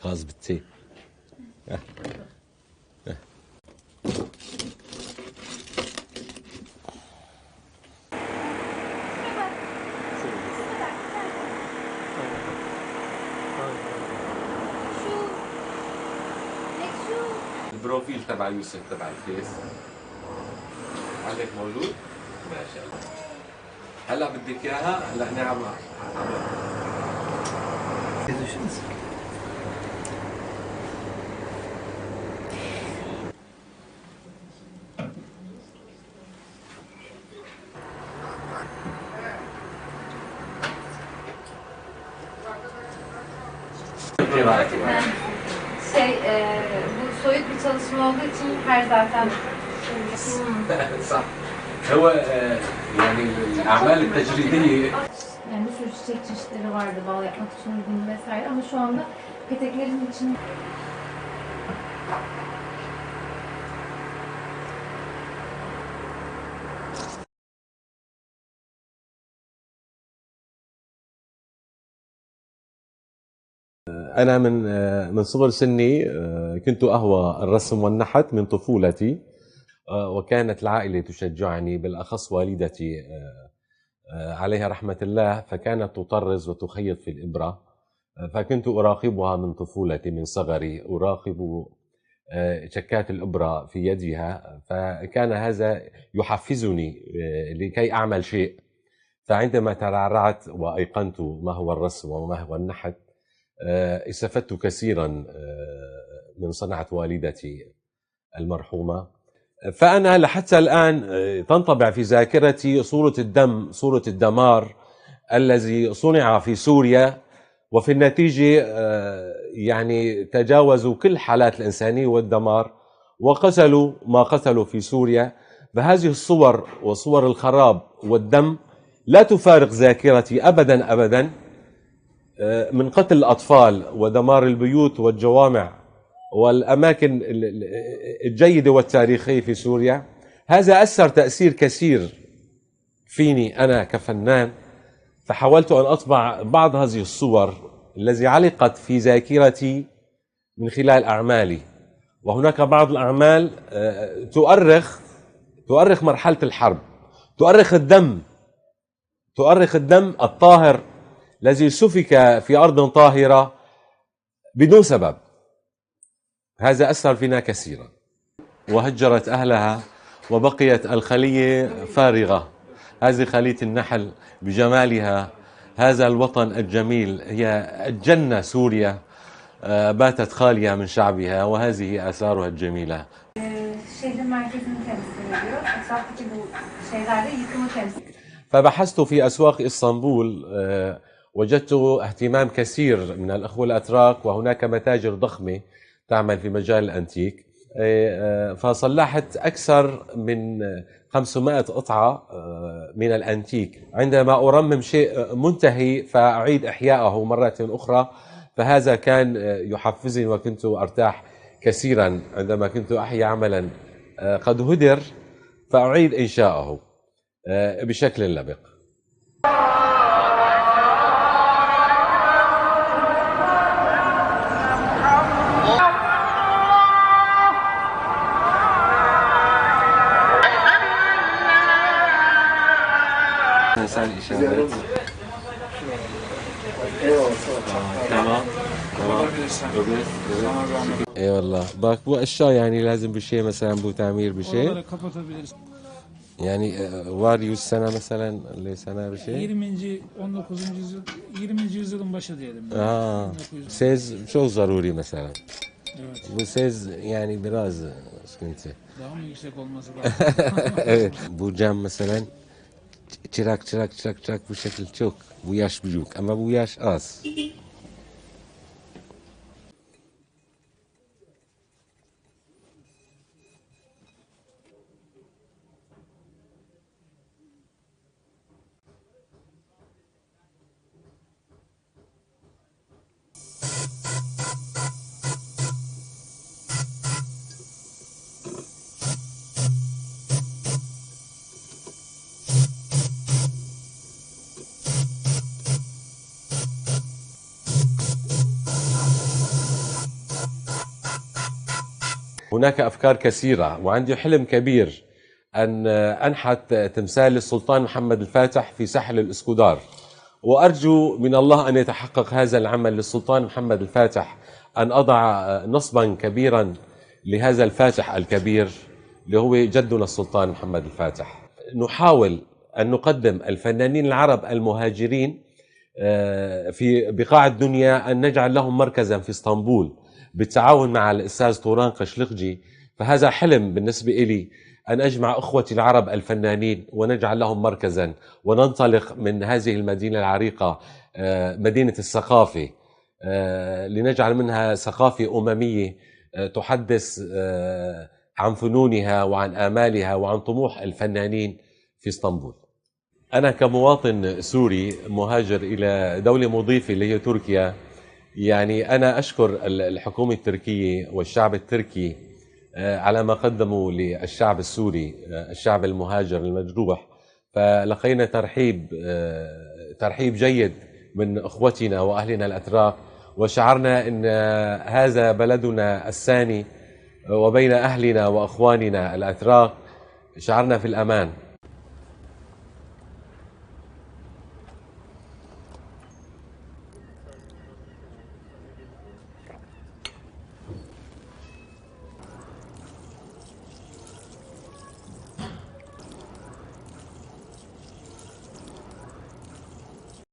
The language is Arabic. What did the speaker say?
خلاص بتي. البروفيل تبع يوسف تبع الفيس عندك موجود؟ ما شاء الله. هلا بدك اياها؟ هلا نعم. Bu soyut bir çalışma olduğu için her zaten صح. هو يعني الأعمال التجريدية yani bir sürü çiçek çeşitleri vardı bal yapmak için uygun vesaire ama şu anda peteklerin için أنا من صغر سني كنت أهوى الرسم والنحت من طفولتي، وكانت العائلة تشجعني، بالأخص والدتي عليها رحمة الله، فكانت تطرز وتخيط في الإبرة، فكنت أراقبها من طفولتي من صغري، أراقب شكات الإبرة في يدها، فكان هذا يحفزني لكي أعمل شيء. فعندما ترعرعت وأيقنت ما هو الرسم وما هو النحت استفدت كثيرا من صنعة والدتي المرحومة. فأنا لحتى الآن تنطبع في ذاكرتي صورة الدم، صورة الدمار الذي صنع في سوريا، وفي النتيجة يعني تجاوزوا كل حالات الإنسانية والدمار وقتلوا ما قتلوا في سوريا. فهذه الصور وصور الخراب والدم لا تفارق ذاكرتي أبدا أبدا، من قتل الأطفال ودمار البيوت والجوامع والأماكن الجيدة والتاريخية في سوريا. هذا أثر تأثير كثير فيني أنا كفنان، فحاولت أن أطبع بعض هذه الصور التي علقت في ذاكرتي من خلال أعمالي. وهناك بعض الأعمال تؤرخ مرحلة الحرب، تؤرخ الدم الطاهر الذي سفك في أرض طاهرة بدون سبب. هذا أثر فينا كثيرا. وهجرت أهلها وبقيت الخلية فارغة. هذه خلية النحل بجمالها، هذا الوطن الجميل، هي الجنة سوريا باتت خالية من شعبها، وهذه آثارها الجميلة. şehrin merkezini temsil ediyor. Etraftaki bu şeyler de yıkımı temsil ediyor. فبحثت في أسواق إسطنبول، وجدت اهتمام كثير من الأخوة الأتراك، وهناك متاجر ضخمة تعمل في مجال الأنتيك، فصلحت أكثر من 500 قطعة من الأنتيك. عندما أرمم شيء منتهي فأعيد إحياءه مرة أخرى، فهذا كان يحفزني، وكنت أرتاح كثيرا عندما كنت أحيي عملا قد هدر فأعيد إنشاءه بشكل لبق. الإشارات تمام. اي والله باك bu اشياء يعني لازم بشيء مثلا bu تعمير بشيء Oraları kapatabilirsin. yani var 100 sene mesela sene bir şey 20. 19. yüzyıl, 20. yüzyılın başı diyelim. Yani. aa 1900. sez çok zaruri mesela Evet. bu sez yani biraz sıkıntı Daha mı yüksek olması lazım? evet bu cam mesela çırak bu şekil çok bu yaş büyük ama bu yaş az. هناك أفكار كثيرة وعندي حلم كبير أن أنحت تمثال للسلطان محمد الفاتح في ساحل الإسكودار وأرجو من الله أن يتحقق هذا العمل للسلطان محمد الفاتح أن أضع نصبا كبيرا لهذا الفاتح الكبير اللي هو جدنا السلطان محمد الفاتح. نحاول أن نقدم الفنانين العرب المهاجرين في بقاع الدنيا أن نجعل لهم مركزا في اسطنبول بالتعاون مع الأستاذ طوران قشلقجي. فهذا حلم بالنسبة إلي أن أجمع أخوتي العرب الفنانين ونجعل لهم مركزا وننطلق من هذه المدينة العريقة مدينة الثقافة لنجعل منها ثقافة أممية تحدث عن فنونها وعن آمالها وعن طموح الفنانين في اسطنبول. أنا كمواطن سوري مهاجر إلى دولة مضيفة اللي هي تركيا، يعني أنا أشكر الحكومة التركية والشعب التركي على ما قدموا للشعب السوري، الشعب المهاجر المجروح. فلقينا ترحيب جيد من أخوتنا وأهلنا الأتراك، وشعرنا أن هذا بلدنا الثاني وبين أهلنا وأخواننا الأتراك شعرنا في الأمان.